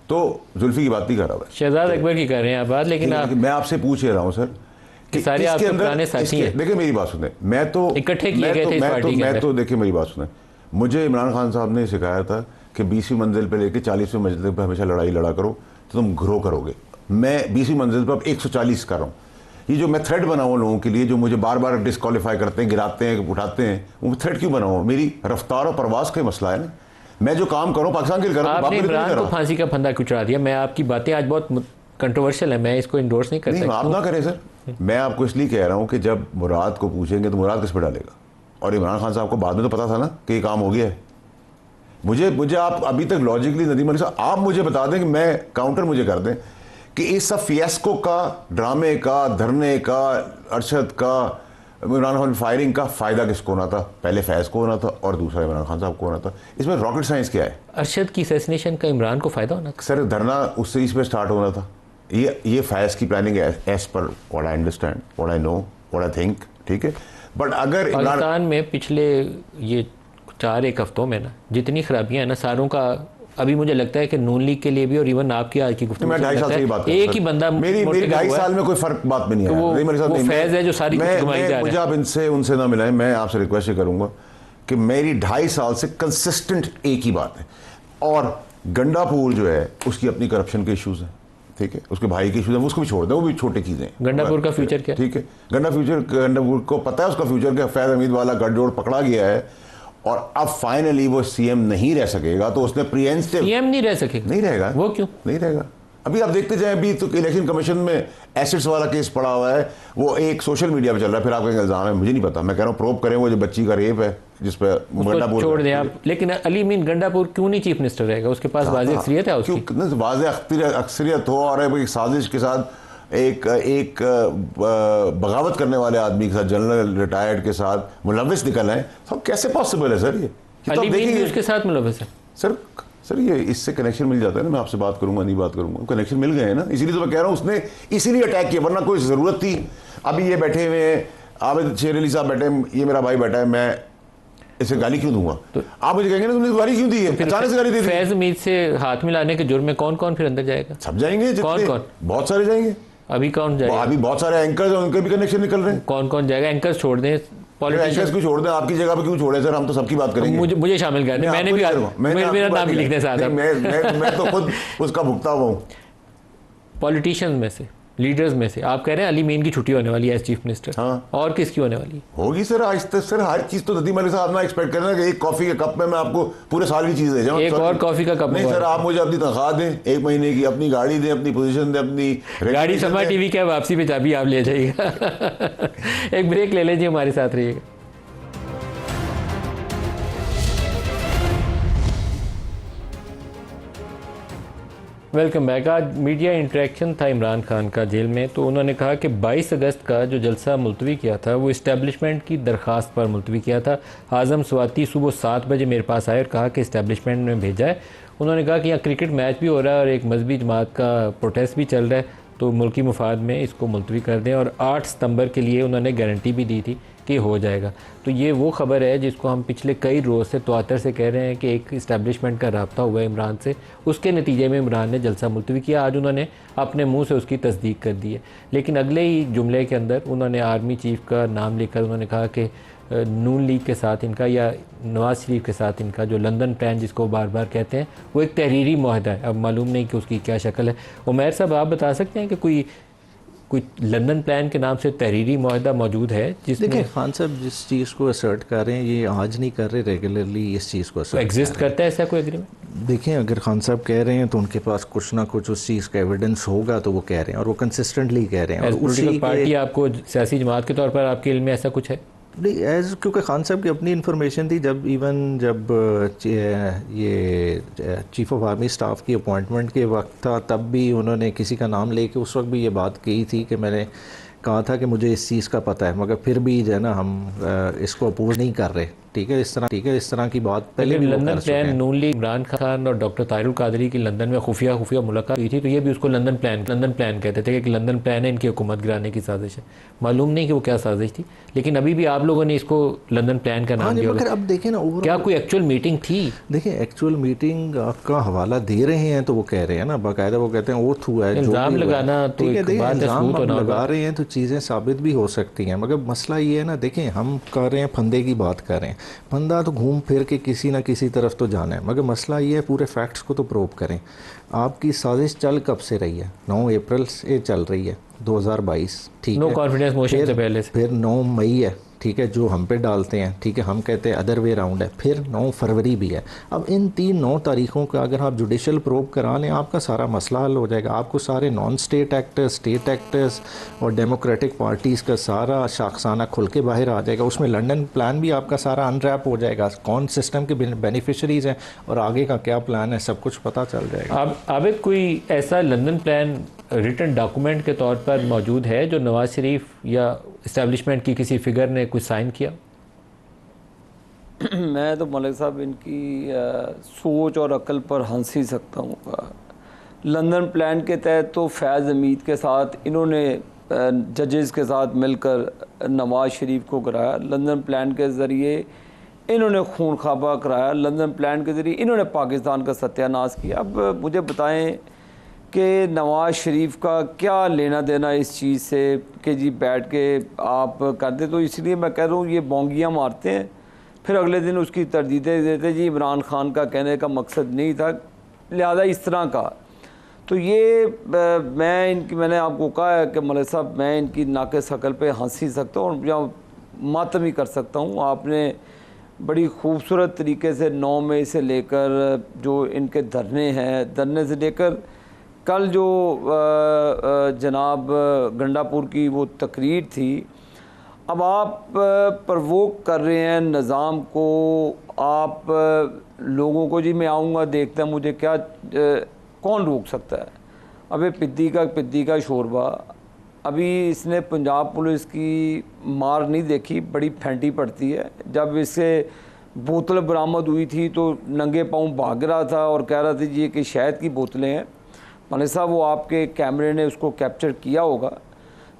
तो जुल्फी की बात नहीं कर रहा है, शहजाद अकबर की कर रहे हैं आप बात। लेकिन मैं आपसे पूछ रहा हूँ सर कि सारे आपके पुराने साथी हैं। देखिए मेरी बात सुने, मैं तो इकट्ठे किए गए थे इस पार्टी के अंदर। देखिए मेरी बात सुने, मुझे इमरान खान साहब ने सिखाया था कि 20वीं मंजिल पे लेके 40वीं मंजिल पे हमेशा लड़ाई लड़ा करो तो तुम ग्रो करोगे। मैं 20वीं मंजिल पर अब 140 कर रहा हूँ। ये जो मैं थ्रेड बनाऊँ लोगों के लिए, जो मुझे बार बार डिस्क्वालीफाई करते हैं, गिराते हैं, उठाते हैं, वो थ्रेड क्यों बनाऊँ? मेरी रफ्तार और परवास का मसला है ना। मैं जो काम करूँ पाकिस्तान के लिए करूँ। आपने इमरान को फांसी का फंदा क्यों चढ़ा दिया? मैं आपकी बातें आज बहुत कंट्रोवर्शियल है, मैं इसको इंडोर्स नहीं कर सकता। आप ना करें सर, मैं आपको इसलिए कह रहा हूँ कि जब मुराद को पूछेंगे तो मुराद किस पे डालेगा? और इमरान खान साहब को बाद में तो पता था ना कि ये काम हो गया है। मुझे आप अभी तक लॉजिकली नदीम अली साहब आप मुझे बता दें कि मैं काउंटर मुझे कर दें कि इस सब फियास्को का, ड्रामे का, धरने का, अरशद का, इमरान खान फायरिंग का फ़ायदा किसको होना था? पहले फैज़ को होना था और दूसरा इमरान खान साहब को होना था। इसमें रॉकेट साइंस क्या है? अरशद की असैसिनेशन का इमरान को फ़ायदा होना था? सर धरना उससे इस पर स्टार्ट होना था। ये फैज़ की प्लानिंग है एज पर what I understand, what I know, what I think, ठीक है। बट अगर पाकिस्तान में पिछले ये 4-1 हफ्तों में ना जितनी खराबियां हैं ना, सारों का अभी मुझे लगता है कि नून लीग के लिए भी और इवन आपकी आज की गुफ्तगू, मैं 2.5 साल से ही बात कर एक ही बंदा मेरी 2.5 साल में कोई फर्क बात में नहीं तो आया। वो फैज़ है जो सारी घुमाई जा रहा है। मुझे आप इनसे उनसे ना मिलाएं। मैं आपसे रिक्वेस्ट करूंगा कि मेरी 2.5 साल से कंसिस्टेंट एक ही बात है, और गंडापुर जो है उसकी अपनी करप्शन के इश्यूज हैं, ठीक है, उसके भाई के इश्यूज हैं, उसको भी छोड़ दें, वो भी छोटी चीज़ें हैं। गंडापुर का फ्यूचर क्या? ठीक है, गंडापुर को पता है उसका फ्यूचर क्या? फैज़ हमीद वाला गठजोड़ पकड़ा गया है और अब फाइनली वो सीएम नहीं रह सकेगा, तो उसने प्रीएम्प्टिव सीएम नहीं रह सकेगा। नहीं रहेगा। वो क्यों नहीं रहेगा? अभी आप देखते जाएं, अभी तो इलेक्शन कमीशन में एसिड्स वाला केस पड़ा हुआ है, वो एक सोशल मीडिया पे चल रहा है, फिर आपका इल्जाम है, मुझे नहीं पता। मैं कह रहा हूँ प्रोब करें, वो जो बच्ची का रेप है जिस पे गंडापुर छोड़ दें आप। लेकिन अली मीन गंडापुर क्यों नहीं चीफ मिनिस्टर रहेगा? उसके पास वाज़ेह अक्सरियत है उसकी। क्यों वाज़ेह अक्सरियत हो और एक साजिश के साथ एक बगावत करने वाले आदमी के साथ, जनरल रिटायर्ड के साथ मुलव्विस निकल आए, तो कैसे पॉसिबल है सर? ये अली मीन भी उसके साथ मुलव्विस है सर ये इससे कनेक्शन मिल जाता है ना। मैं आपसे बात करूंगा नहीं बात करूंगा, कनेक्शन मिल गए हैं ना, इसीलिए तो मैं कह रहा हूँ उसने इसीलिए अटैक किया, वरना कोई ज़रूरत थी? अभी ये बैठे हुए हैं, आबिद शेर अली साहब बैठे, ये मेरा भाई बैठा है, मैं इसे गाली क्यों दूंगा? तो आप मुझे कहेंगे ना तुमने गाली क्यों दी है, अचानक से गाली दे दी। फैज़ हमीद से हाथ मिलाने के जुर्म में कौन कौन फिर अंदर जाएगा? सब जाएंगे। कौन? बहुत सारे जाएंगे। अभी कौन जाएगा? अभी बहुत सारे एंकर्स हैं, उनके भी कनेक्शन निकल रहे हैं। कौन जाएगा? एंकर्स छोड़ दें, पॉलिटिशियंस को छोड़ दें, आपकी जगह पे क्यों छोड़े सर? हम तो सबकी बात करेंगे। मुझे शामिल कर दें, मैंने भी मेरा नाम भी लिखने साथ। मैं तो खुद उसका भुगता हुआ हूँ। पॉलिटिशियंस में से, लीडर्स में से आप कह रहे हैं अली मीन की छुट्टी होने वाली है एज चीफ मिनिस्टर। हाँ। और किसकी होने वाली होगी सर? आज तक सर हर चीज तो नदीम अली साहब ना एक्सपेक्ट करना कि एक कॉफी के कप में मैं आपको पूरे साल की चीज दे जाऊँ। एक और कॉफी का कप नहीं सर, आप मुझे अपनी तनख्वाह दें 1 महीने की, अपनी गाड़ी दें, अपनी पोजीशन दें, अपनी गाड़ी समा टीवी क्या वापसी पे चाबी आप ले जाइएगा। एक ब्रेक ले लीजिए, हमारे साथ रहिएगा। Welcome back. आज मीडिया इंटरेक्शन था इमरान खान का जेल में, तो उन्होंने कहा कि 22 अगस्त का जो जलसा मुलतवी किया था वो इस्टेब्लिशमेंट की दरख्वास्त पर मुलतवी किया था। आज़म स्वाति सुबह 7 बजे मेरे पास आए और कहा कि इस्टेब्लिशमेंट ने भेजा है। उन्होंने कहा कि यहाँ क्रिकेट मैच भी हो रहा है और एक मजहबी जमात का प्रोटेस्ट भी चल रहा है, तो मुल्की मुफाद में इसको मुलतवी कर दें। और 8 सितंबर के लिए उन्होंने गारंटी भी दी थी कि हो जाएगा। तो ये वो ख़बर है जिसको हम पिछले कई रोज़ से तवातर से कह रहे हैं कि एक इस्टेब्लिशमेंट का रब्ता हुआ है इमरान से, उसके नतीजे में इमरान ने जलसा मुलतवी किया। आज उन्होंने अपने मुंह से उसकी तस्दीक कर दी है, लेकिन अगले ही जुमले के अंदर उन्होंने आर्मी चीफ़ का नाम लेकर उन्होंने कहा कि नून लीग के साथ इनका या नवाज़ शरीफ के साथ इनका जो लंदन प्लान जिसको बार बार कहते हैं वो एक तहरीरी मुआहदा है। अब मालूम नहीं कि उसकी क्या शक्ल है। उमैर साहब आप बता सकते हैं कि कोई कोई लंदन प्लान के नाम से तहरीरी मुआहदा मौजूद है जिसमें देखिए खान साहब जिस चीज़ को असर्ट कर रहे हैं ये आज नहीं कर रहे, रेगुलरली इस चीज़ को असर्ट एग्जिस्ट करता है ऐसा कोई एग्रीमेंट? देखें अगर खान साहब कह रहे हैं तो उनके पास कुछ ना कुछ उस चीज़ का एविडेंस होगा तो वो कह रहे हैं और वो कंसिस्टेंटली कह रहे हैं। और उसी पार्टी आपको सियासी जमात के तौर पर आपके इल्म में ऐसा कुछ है? नहीं एज क्योंकि खान साहब की अपनी इन्फॉर्मेशन थी, जब ये चीफ ऑफ आर्मी स्टाफ की अपॉइंटमेंट के वक्त था तब भी उन्होंने किसी का नाम लेके उस वक्त भी ये बात कही थी कि मैंने कहा था कि मुझे इस चीज़ का पता है, मगर फिर भी जो है ना हम इसको अपोज नहीं कर रहे। ठीक है, इस तरह की बात पहले भी लंदन प्लान नून लीग इमरान खान और डॉक्टर ताहिरुल कादरी की लंदन में खुफिया मुलाकात हुई थी, तो ये भी उसको लंदन प्लान कहते थे कि लंदन प्लान है इनकी हुकूमत गिराने की साजिश है। मालूम नहीं कि वो क्या साजिश थी, लेकिन अभी भी आप लोगों ने इसको लंदन प्लान का नाम दिया। मगर अब देखें ना क्या कोई एक्चुअल मीटिंग थी? देखिए एक्चुअल मीटिंग आपका हवाला दे रहे हैं तो वो कह रहे हैं ना, बाकायदा वो कहते हैं ओथ हुआ है, इल्ज़ाम लगाना तो एक बात है, इल्ज़ाम लगा रहे हैं तो चीज़ें साबित भी हो सकती हैं। मगर मसला ये है ना, देखें हम कर रहे हैं फंदे की बात कर रहे हैं, फंदा तो घूम फिर के किसी ना किसी तरफ तो जाना है, मगर मसला ये है पूरे फैक्ट्स को तो प्रूव करें। आपकी साजिश चल कब से रही है? 9 अप्रैल से चल रही है 2022, ठीक है। नो कॉन्फिडेंस मोशन से पहले से। फिर 9 मई है, ठीक है, जो हम पे डालते हैं, ठीक है, हम कहते हैं अदर वे राउंड है। फिर 9 फरवरी भी है। अब इन 9 तारीखों का अगर आप जुडिशल प्रोब करा लें आपका सारा मसला हल हो जाएगा। आपको सारे non state actors, state actors और डेमोक्रेटिक पार्टीज़ का सारा शाखसाना खुल के बाहर आ जाएगा। उसमें लंदन प्लान भी आपका सारा अनरैप हो जाएगा, कौन सिस्टम के बेनिफिशरीज़ हैं और आगे का क्या प्लान है, सब कुछ पता चल जाएगा। अब आबिद कोई ऐसा लंदन प्लान रिटन डॉक्यूमेंट के तौर पर मौजूद है जो नवाज शरीफ या इस्टेब्लिशमेंट की किसी फिगर ने कुछ साइन किया? मैं तो मलिक साहब इनकी सोच और अक्ल पर हंस ही सकता हूँ। लंदन प्लान के तहत तो फैज़ हमीद के साथ इन्होंने जजेस के साथ मिलकर नवाज शरीफ को कराया, लंदन प्लान के ज़रिए इन्होंने खून खाबा कराया, लंदन प्लान के ज़रिए इन्होंने पाकिस्तान का सत्यानाश किया। अब मुझे बताएं कि नवाज़ शरीफ का क्या लेना देना इस चीज़ से कि जी बैठ के आप करते, तो इसलिए मैं कह रहा हूँ ये बोंगियाँ मारते हैं, फिर अगले दिन उसकी तरदीदें देते जी इमरान खान का कहने का मकसद नहीं था, लिहाजा इस तरह का। तो ये मैंने आपको कहा है कि मलिक साहब मैं इनकी नाके शकल पे हंस ही सकता हूँ और या मातम ही कर सकता हूँ। आपने बड़ी खूबसूरत तरीके से 9 मई से लेकर जो इनके धरने से लेकर कल जो जनाब गंडापुर की वो तकरीर थी, अब आप प्रवोक कर रहे हैं निज़ाम को, आप लोगों को जी मैं आऊँगा देखता मुझे क्या कौन रोक सकता है। अबे पिद्दी का शोरबा, अभी इसने पंजाब पुलिस की मार नहीं देखी, बड़ी फेंटी पड़ती है। जब इससे बोतल बरामद हुई थी तो नंगे पाँव भाग रहा था और कह रहा था जी कि शहद की बोतलें हैं। मलिक साहब वो आपके कैमरे ने उसको कैप्चर किया होगा।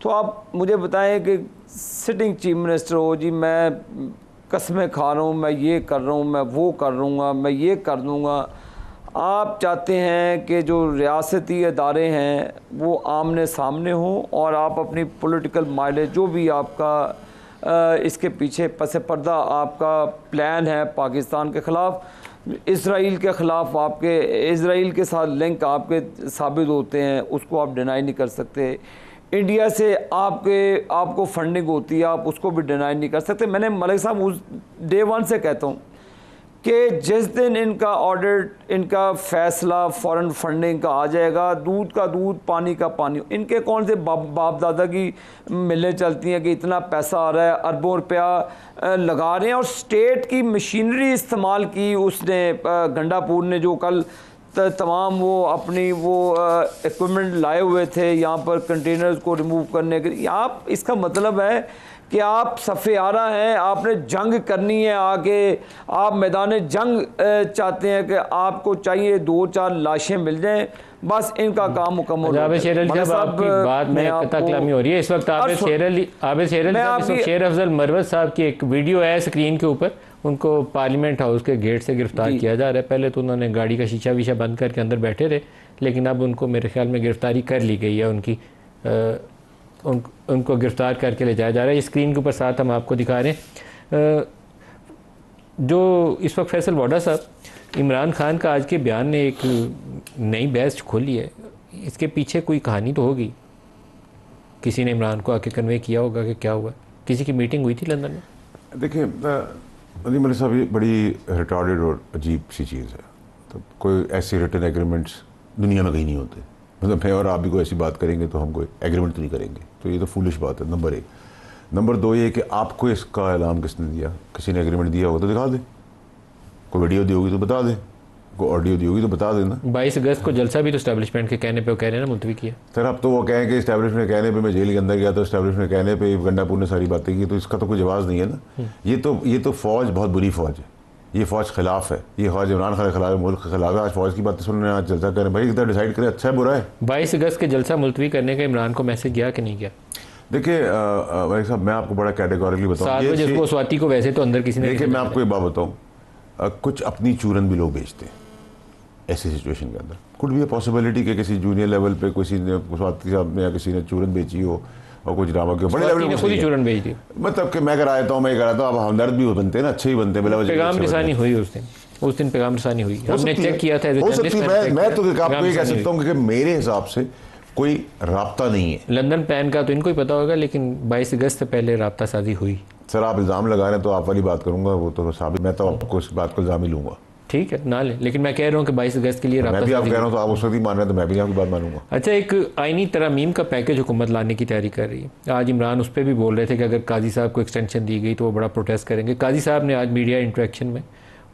तो आप मुझे बताएं कि सिटिंग चीफ मिनिस्टर हो जी मैं कस्में खा रहा हूँ, मैं ये कर रहा हूँ, मैं वो कर दूँगा, मैं ये कर दूँगा। आप चाहते हैं कि जो रियासती इदारे हैं वो आमने सामने हों और आप अपनी पॉलिटिकल माइलेज जो भी आपका इसके पीछे पस पर्दा आपका प्लान है पाकिस्तान के ख़िलाफ़, इसराइल के ख़िलाफ़ आपके इसराइल के साथ लिंक आपके साबित होते हैं, उसको आप डिनाई नहीं कर सकते। इंडिया से आपको फंडिंग होती है, आप उसको भी डिनाई नहीं कर सकते। मैंने मलिक साहब उस डे 1 से कहता हूँ कि जिस दिन इनका ऑडिट, इनका फैसला फॉरेन फंडिंग का आ जाएगा, दूध का दूध पानी का पानी। इनके कौन से बाप दादा की मिलें चलती हैं कि इतना पैसा आ रहा है, अरबों रुपया लगा रहे हैं और स्टेट की मशीनरी इस्तेमाल की उसने गंडापुर ने, जो कल तमाम वो अपनी वो इक्विपमेंट लाए हुए थे यहाँ पर कंटेनर्स को रिमूव करने के लिए। आप इसका मतलब है कि आप सफ़े आ रहा हैं, आपने जंग करनी है, आगे आप मैदान जंग चाहते हैं कि आपको चाहिए 2-4 लाशें मिल जाएं, बस इनका काम मुकम्मल। आबिद शेर अली साहब आपकी बात में कलामी हो रही है इस वक्त। आबिद शेर अली साहब, शेर अफजल मरवत साहब की एक वीडियो है स्क्रीन के ऊपर, उनको पार्लियामेंट हाउस के गेट से गिरफ्तार किया जा रहा है। पहले तो उन्होंने गाड़ी का शीशा वीशा बंद करके अंदर बैठे रहे, लेकिन अब उनको मेरे ख्याल में गिरफ्तारी कर ली गई है उनकी। उनको गिरफ्तार करके ले जाया जा रहा है। स्क्रीन के ऊपर साथ हम आपको दिखा रहे हैं जो इस वक्त फैसल वाडा साहब, इमरान खान का आज के बयान ने एक नई बहस खोली है, इसके पीछे कोई कहानी तो होगी? किसी ने इमरान को आके कन्वे किया होगा कि क्या हुआ? किसी की मीटिंग हुई थी लंदन में? देखिए नदीम अली साहब, ये बड़ी रिटार्डेड और अजीब सी चीज़ है। तो कोई ऐसे रिटन एग्रीमेंट्स दुनिया में कहीं नहीं होते। मतलब मैं और आप भी कोई ऐसी बात करेंगे तो हम कोई एग्रीमेंट तो नहीं करेंगे, तो ये तो फूलिश बात है, नंबर 1। नंबर 2 ये कि आपको इसका ऐलान किसने दिया? किसी ने एग्रीमेंट दिया होगा तो दिखा दे, कोई वीडियो दी होगी तो बता दे, कोई ऑडियो दी होगी तो बता देना। 22 अगस्त को जलसा भी तो इस्टेब्लिशमेंट के कहने पे वो कह रहे हैं ना मुलतवी किया। सर अब तो वो कहें कि इस्टेब्लिशमेंट के कहने पे मैं जेल के अंदर गया तो इस्टेब्लिशमेंट के कहने पे गंडापुर ने सारी बातें की, तो इसका तो कोई जवाब नहीं है ना। ये तो फ़ौज बहुत बुरी फ़ौज है, ये फ़ौज खिलाफ है, ये फ़ौज इमरान खान के खिलाफ है, मुल्क के खिलाफ है। आज फ़ौज की बातें सुन रहे हैं, आज जलसा करें, भाई इधर डिसाइड करें अच्छा है बुरा है। 22 अगस्त के जलसा मुलतवी करने का इमरान को मैसेज गया कि नहीं गया? देखिए भाई साहब, मैं आपको बड़ा कैटेगोरिकली बताऊँ, 7 बजे उसको स्वाति को वैसे तो अंदर किसी ने, देखिए मैं आपको एक बात बताऊँ, कुछ अपनी चूरन भी लोग बेचते हैं ऐसी सिचुएशन के अंदर। कुड भी पॉसिबिलिटी कि किसी जूनियर लेवल पे किसी ने स्वाति साहब ने या किसी ने चूरन बेची हो और कुछ ड्रामा किया, बड़े लेवल पे खुद ही चूरन भेज दी। मतलब कि मैं कराता हूँ, मैं कराता हूँ, अब हमदर्द भी बनते हैं ना, अच्छे ही बनते हैं। पैगाम रिसानी हुई उस दिन पैगाम रिसानी हुई, हमने चेक किया था। हो सकती है, मैं तो आपको ये कह सकता हूँ कि मेरे हिसाब से कोई राब्ता नहीं है। लंदन प्लान का तो इनको ही पता होगा, लेकिन 22 अगस्त से पहले राब्ता साजी हुई। सर आप इल्ज़ाम लगा रहे हैं तो आप वाली बात करूंगा, वो तो साबित, मैं तो आपको इस बात को इल्ज़ाम ही लूंगा। ठीक है ना ले, लेकिन मैं कह रहा हूँ कि 22 अगस्त के लिए मैं भी आप कह रहा हूँ तो आप उस वक्त ही मान रहे हैं तो मैं भी आपकी बात मानूंगा। अच्छा, एक आईनी तरमीम का पैकेज हुकूमत लाने की तैयारी कर रही है। आज इमरान उस पर भी बोल रहे थे कि अगर काजी साहब को एक्सटेंशन दी गई तो वो बड़ा प्रोटेस्ट करेंगे। काजी साहब ने आज मीडिया इंटरेक्शन में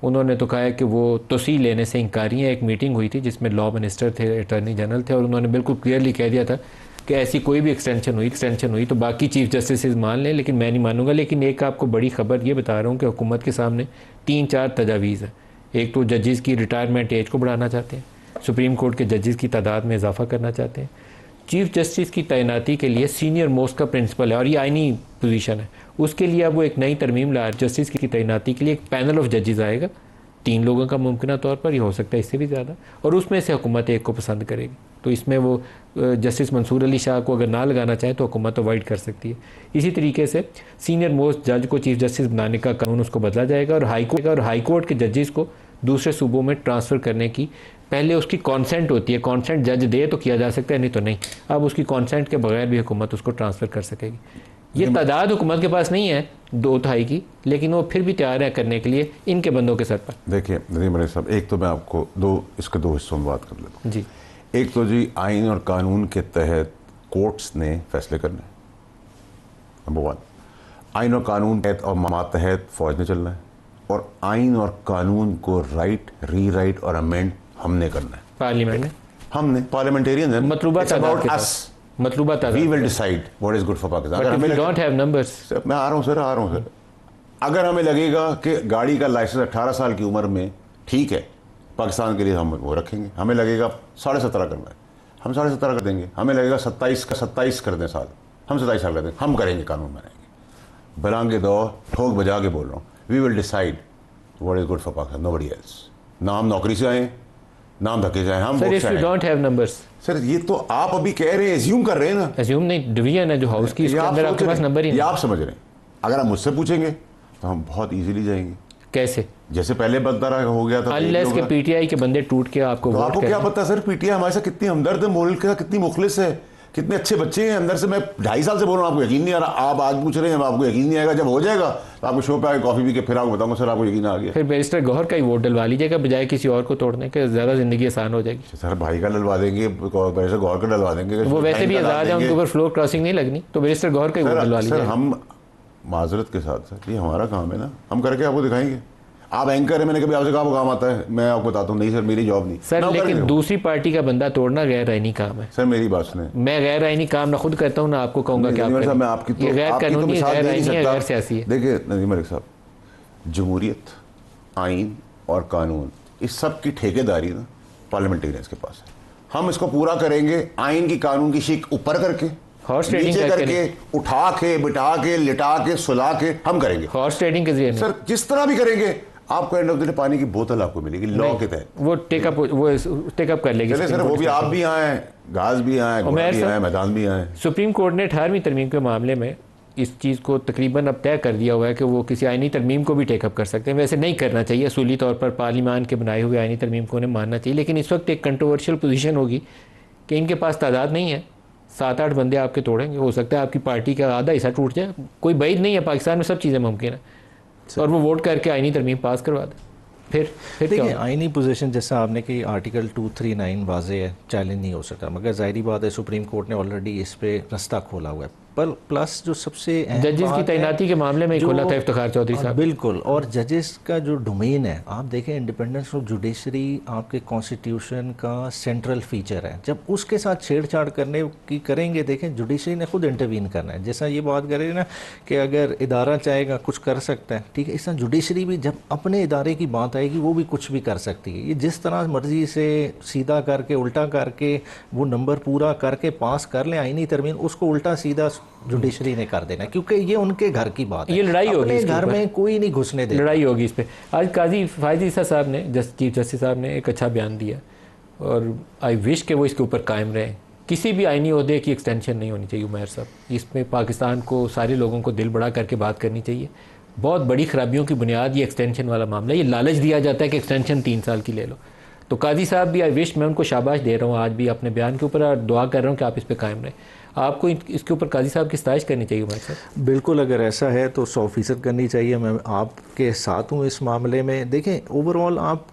उन्होंने तो कहा है कि वो तोसी लेने से इंकारी हैं। एक मीटिंग हुई थी जिसमें लॉ मिनिस्टर थे, अटॉर्नी जनरल थे, और उन्होंने बिल्कुल क्लियरली कह दिया था कि ऐसी कोई भी एक्सटेंशन हुई तो बाकी चीफ जस्टिस मान लें, लेकिन मैं नहीं मानूंगा। लेकिन एक आपको बड़ी खबर ये बता रहा हूँ कि हुकूमत के सामने 3-4 तजावीज़ है। एक तो जजेस की रिटायरमेंट एज को बढ़ाना चाहते हैं, सुप्रीम कोर्ट के जजेस की तादाद में इजाफा करना चाहते हैं, चीफ जस्टिस की तैनाती के लिए सीनियर मोस्ट का प्रिंसिपल है और ये आईनी पोजीशन है, उसके लिए अब वो एक नई तरमीम ला, जस्टिस की तैनाती के लिए एक पैनल ऑफ जजेस आएगा, 3 लोगों का मुमकिन तौर पर, ये हो सकता है इससे भी ज़्यादा, और उसमें से हुकूमत एक को पसंद करेगी। तो इसमें वो जस्टिस मंसूर अली शाह को अगर ना लगाना चाहे तो हुकूमत अवॉइड कर सकती है। इसी तरीके से सीनियर मोस्ट जज को चीफ जस्टिस बनाने का कानून उसको बदला जाएगा, और हाई कोर्ट के जजेस को दूसरे सूबों में ट्रांसफ़र करने की पहले उसकी कॉन्सेंट होती है, कॉन्सेंट जज दे तो किया जा सकता है, नहीं तो नहीं। अब उसकी कॉन्सेंट के बगैर भी हुकूमत उसको ट्रांसफ़र कर सकेगी। ये तादाद हुकूमत के पास नहीं है 2/3 की, लेकिन वो फिर भी तैयार है करने के लिए इनके बंदों के सर पर। देखिए नदीम अली साहब, एक तो मैं आपको इसके दो हिस्सों में बात कर लेता हूँ जी। एक तो जी आइन और कानून के तहत कोर्ट्स ने फैसले करने, नंबर 1। आइन और कानून के और मातहत फौज ने चलना है, और आइन और कानून को राइट, रीराइट और अमेंड हमने करना है, पार्लियामेंट में। हमने पार्लियामेंटियन है, मतलूबा तादाद के साथ, मतलूबा तादाद we will decide what is good for Pakistan. But we don't have numbers. मैं आ रहा हूँ सर। अगर हमें लगेगा कि गाड़ी का लाइसेंस 18 साल की उम्र में ठीक है पाकिस्तान के लिए, हम वो रखेंगे। हमें लगेगा 17.5 करना है, हम 17.5 कर देंगे। हमें लगेगा 27 कर दें साल, हम 27 साल कर देंगे, हम करेंगे, कानून बनाएंगे। बलांगे दो ठोक बजा के बोल रहा हूँ, we will decide what is good for Pakistan, nobody else. ना हम नौकरी से आए, ना हम धक्के से आए, हम sir if you don't have numbers. Sir ये तो आप अभी कह रहे हैं, एज्यूम कर रहे हैं ना। एज्यूम नहीं, डिवीजन है जो हाउस की, इसके अंदर आपके पास नंबर ही नहीं। आप समझ रहे हैं। अगर आप मुझसे पूछेंगे तो हम बहुत इजीली जाएंगे। कैसे? जैसे पहले बनता रहा हो गया था, अनलेस के पीटीआई के बंदे टूट के आपको तो वोट आपको क्या पता सर, पीटीआई हमारे साथ कितनी हमदर्द है, मुल्क का कितनी मुखलिस है, कितने अच्छे बच्चे हैं अंदर से। मैं 2.5 साल से बोल रहा हूँ, आपको यकीन नहीं आ रहा। आप आज पूछ रहे हैं, आपको यकीन नहीं आएगा। जब हो जाएगा तो आपको शो पे आके कॉफी पी के फिर आपको बताऊंगा सर आपको यकीन आ गया। फिर बैरिस्टर गौहर का ही वोट डलवा लीजिएगा बजाय किसी और को तोड़ने के, ज़्यादा ज़िंदगी आसान हो जाएगी। सर भाई का डलवा देंगे, बैरिस्टर गौहर का डलवा देंगे, वो वैसे भी आज़ाद है, उनके ऊपर फ्लोर क्रॉसिंग नहीं लगनी, तो बैरिस्टर गौहर का ही वोट डलवा लीजिएगा। सर हम माजरत के साथ सर, ये हमारा काम है ना, हम करके आपको दिखाएंगे। आप एंकर है, मैंने कभी आपसे कहा वो काम आता है, मैं आपको बताता हूँ नहीं सर मेरी जॉब नहीं सर, लेकिन दूसरी पार्टी का बंदा तोड़ना गैर आईनी काम है। सर मेरी बात सुने, मैं गैर आईनी काम ना खुद करता हूँ ना आपको कहूँगा कि आप करें। मैं आपकी ये गैर कानूनी, गैर आईनी है, गैर सियासी है। देखिए नदीम मलिक साहब, जमहूरियत, आइन और कानून, इस सब की ठेकेदारी ना पार्लियामेंटेरियंस के पास है। हम इसको पूरा करेंगे आइन की कानून की शीख ऊपर करके, हॉर्स ट्रेडिंग करके, उठा के, बिठा के, लिटा के, सुला के हम करेंगे। हॉर्स ट्रेडिंग के जरिए सर जिस तरह भी करेंगे आपको एंड ऑफ द डे पानी की बोतल आपको मिलेगी लॉ के तहत। वो टेकअप कर लेगी। चलिए सर, वो भी आप भी आए, गाज भी आए, घोड़ा भी आए, मैदान भी आए। सुप्रीम कोर्ट ने 18वीं तरमीम के मामले में इस चीज़ को तकरीबन अब तय कर दिया हुआ है कि वो किसी आईनी तरमीम को भी टेकअप कर सकते हैं। वैसे नहीं करना चाहिए, असूली तौर पर पार्लियामान के बनाए हुए आईनी तरमीम को उन्हें मानना चाहिए, लेकिन इस वक्त एक कंट्रोवर्शियल पोजीशन होगी कि इनके पास तादाद नहीं है, 7-8 बंदे आपके तोड़ेंगे, हो सकता है आपकी पार्टी का आधा हिस्सा टूट जाए, कोई बैद नहीं है, पाकिस्तान में सब चीज़ें मुमकिन है, और वो वोट करके आईनी तरमीम पास करवा दे। फिर देखिए आईनी पोजीशन जैसा आपने कि आर्टिकल 239 वाजे है, चैलेंज नहीं हो सकता, मगर ज़ाहिरी बात है सुप्रीम कोर्ट ने ऑलरेडी इस पे रास्ता खोला हुआ है। पर प्लस जो सबसे जजेस की तैनाती के मामले में खोला था इफ्तिखार चौधरी साहब, बिल्कुल, और जजेस का जो डोमेन है, आप देखें इंडिपेंडेंस ऑफ जुडिशरी आपके कॉन्स्टिट्यूशन का सेंट्रल फीचर है, जब उसके साथ छेड़छाड़ करने की करेंगे, देखें जुडिशरी ने खुद इंटरवीन करना है। जैसा ये बात करें ना कि अगर इदारा चाहेगा कुछ कर सकता है, ठीक है, इस तरह जुडिशरी भी जब अपने इदारे की बात आएगी वो भी कुछ भी कर सकती है। ये जिस तरह मर्जी से सीधा करके उल्टा करके वो नंबर पूरा करके पास कर ले आईनी तरमीम, उसको उल्टा सीधा जुडिशरी ने कर देना, क्योंकि ये उनके घर की बात है। ये लड़ाई होगी, अपने घर में कोई नहीं घुसने देगा, लड़ाई होगी इस पे। आज काजी फायद ईसा साहब ने, चीफ जस्टिस साहब ने एक अच्छा बयान दिया, और आई विश कि वो इसके ऊपर कायम रहे। किसी भी आईनी ओहदे की एक्सटेंशन नहीं होनी चाहिए उमैर साहब, इसमें पाकिस्तान को सारे लोगों को दिल बड़ा करके बात करनी चाहिए। बहुत बड़ी खराबियों की बुनियाद ये एक्सटेंशन वाला मामला है। ये लालच दिया जाता है कि एक्सटेंशन 3 साल की ले लो। तो काजी साहब भी आई विश, मैं उनको शाबाश दे रहा हूँ आज भी अपने बयान के ऊपर, और दुआ कर रहा हूँ कि आप इस पे कायम रहें। आपको इसके ऊपर काजी साहब की सताइश करनी चाहिए उमैर साहब। बिल्कुल, अगर ऐसा है तो 100% करनी चाहिए। मैं आपके साथ हूँ इस मामले में। देखें ओवरऑल आप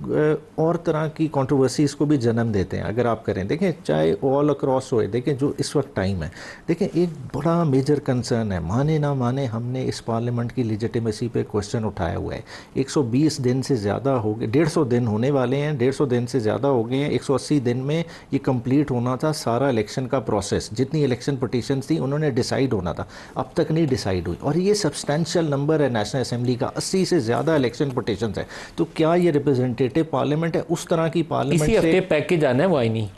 और तरह की कंट्रोवर्सीज़ को भी जन्म देते हैं अगर आप करें। देखें चाहे ऑल अक्रॉस होए, देखें जो इस वक्त टाइम है, देखें एक बड़ा मेजर कंसर्न है, माने ना माने हमने इस पार्लियामेंट की लेजिटिमेसी पे क्वेश्चन उठाया हुआ है। 120 दिन से ज़्यादा हो गए, 150 दिन होने वाले हैं, 150 दिन से ज़्यादा हो गए हैं। 180 दिन में ये कंप्लीट होना था सारा इलेक्शन का प्रोसेस, जितनी इलेक्शन पटिशन्स थी उन्होंने डिसाइड होना था, अब तक नहीं डिसाइड हुई। और ये सब्सटेंशियल नंबर है नेशनल असेंबली का, 80 से ज़्यादा इलेक्शन पटिशन्स है। तो क्या ये रिप्रेजेंटेटिव पार्लियामेंट है? उस तरह की पार्लियामेंट इसी हफ्ते पैकेज आना है वो आईनी,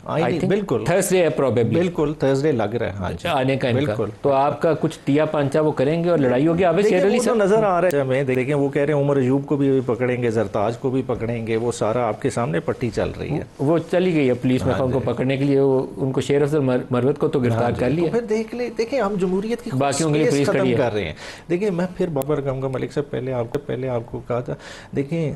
बिल्कुल थर्सडे है प्रोबेबली, बिल्कुल थर्सडे लग रहा है हाँ जी आने का बिल्कुल। तो आपका कुछ तिया पांचा वो करेंगे और लड़ाई होगी। आप तो नजर आ रहा है हमें, देखें वो कह रहे हैं उमर अयूब को भी पकड़ेंगे, जरताज को भी पकड़ेंगे, वो सारा आपके सामने पट्टी चल रही है। वो चली गई है पुलिस में उनको पकड़ने के लिए, उनको शेर अफजल मरवत को तो गिरफ्तार कर लिया। फिर देखें हम जमहूरियत की बाकियों के लिए पुलिस खत्म कर रहे हैं। देखिए मैं फिर बाबर गमगम मलिक से पहले आपको कहा था, देखें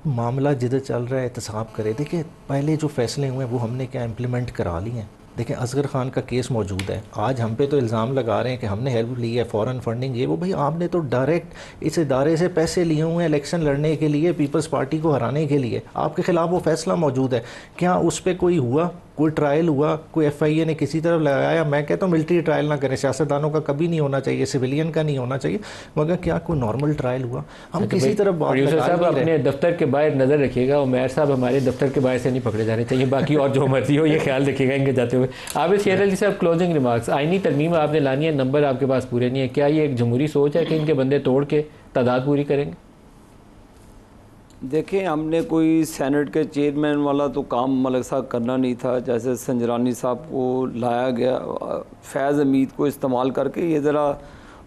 मामला जिधर चल रहा है एहतसाब करे। देखिए पहले जो फैसले हुए हैं वो हमने क्या इम्प्लीमेंट करा लिए हैं। देखिए असगर खान का केस मौजूद है, आज हम पे तो इल्ज़ाम लगा रहे हैं कि हमने हेल्प ली है, फॉरेन फंडिंग ये वो। भाई आपने तो डायरेक्ट इस इदारे से पैसे लिए हुए हैं इलेक्शन लड़ने के लिए, पीपल्स पार्टी को हराने के लिए। आपके ख़िलाफ़ वो फैसला मौजूद है, क्या उस पर कोई हुआ, कोई ट्रायल हुआ, कोई FIA ने किसी तरफ लगाया? मैं कहता हूँ मिलिट्री ट्रायल ना करें, सियासतदानों का कभी नहीं होना चाहिए, सिविलियन का नहीं होना चाहिए, मगर क्या कोई नॉर्मल ट्रायल हुआ? हम किसी तरफ बात प्रोड्यूसर साहब अपने दफ्तर के बाहर नज़र रखिएगा, उमैर साहब हमारे दफ्तर के बाहर से नहीं पकड़े जाने चाहिए, बाकी और जो मर्जी हो ये ख्याल रखिएगा इनके जाते हुए। आप शेर अली साहब क्लोजिंग रिमार्क्स, आईनी तरमीम आपने लानी है, नंबर आपके पास पूरे नहीं है, क्या ये एक जमहूरी सोच है कि इनके बंदे तोड़ के तादाद पूरी करेंगे? देखें हमने कोई सेनेट के चेयरमैन वाला तो काम मलिक साहब करना नहीं था, जैसे संजरानी साहब को लाया गया फैज़ हमीद को इस्तेमाल करके। ये ज़रा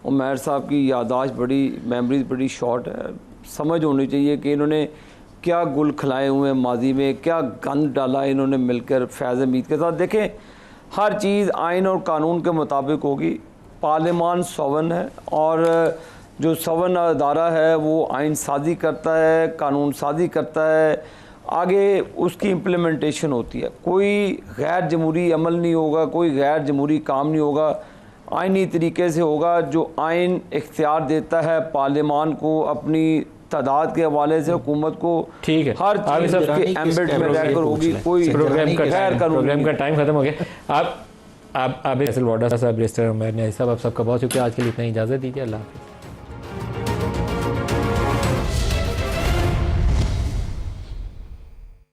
उमैर साहब की यादाश्त बड़ी, मेमोरीज बड़ी शॉर्ट है। समझ होनी चाहिए कि इन्होंने क्या गुल खिलाए हुए हैं माजी में, क्या गंद डाला इन्होंने मिलकर फैज़ हमीद के साथ। देखें हर चीज़ आइन और कानून के मुताबिक होगी। पार्लियामान सौवन है और जो सवन अदारा है वो आइन साजी करता है, कानून साजी करता है, आगे उसकी इम्प्लीमेंटेशन होती है। कोई गैर जमहूरी अमल नहीं होगा, कोई गैर जमहूरी काम नहीं होगा, आइनी तरीके से होगा। जो आइन इख्तियार देता है पार्लियामान को अपनी तादाद के हवाले से हुकूमत को, ठीक है, हर चीज़ उसके एम्बेड में रहकर होगी। कोई प्रोग्राम का टाइम खत्म हो गया। आप फैसल वाडा साहब, बैरिस्टर उमैर न्याज़ी साहब, आप सबका बहुत शुक्रिया। आज के लिए इतना इजाज़त दीजिए। अल्लाह हाफ़िज़।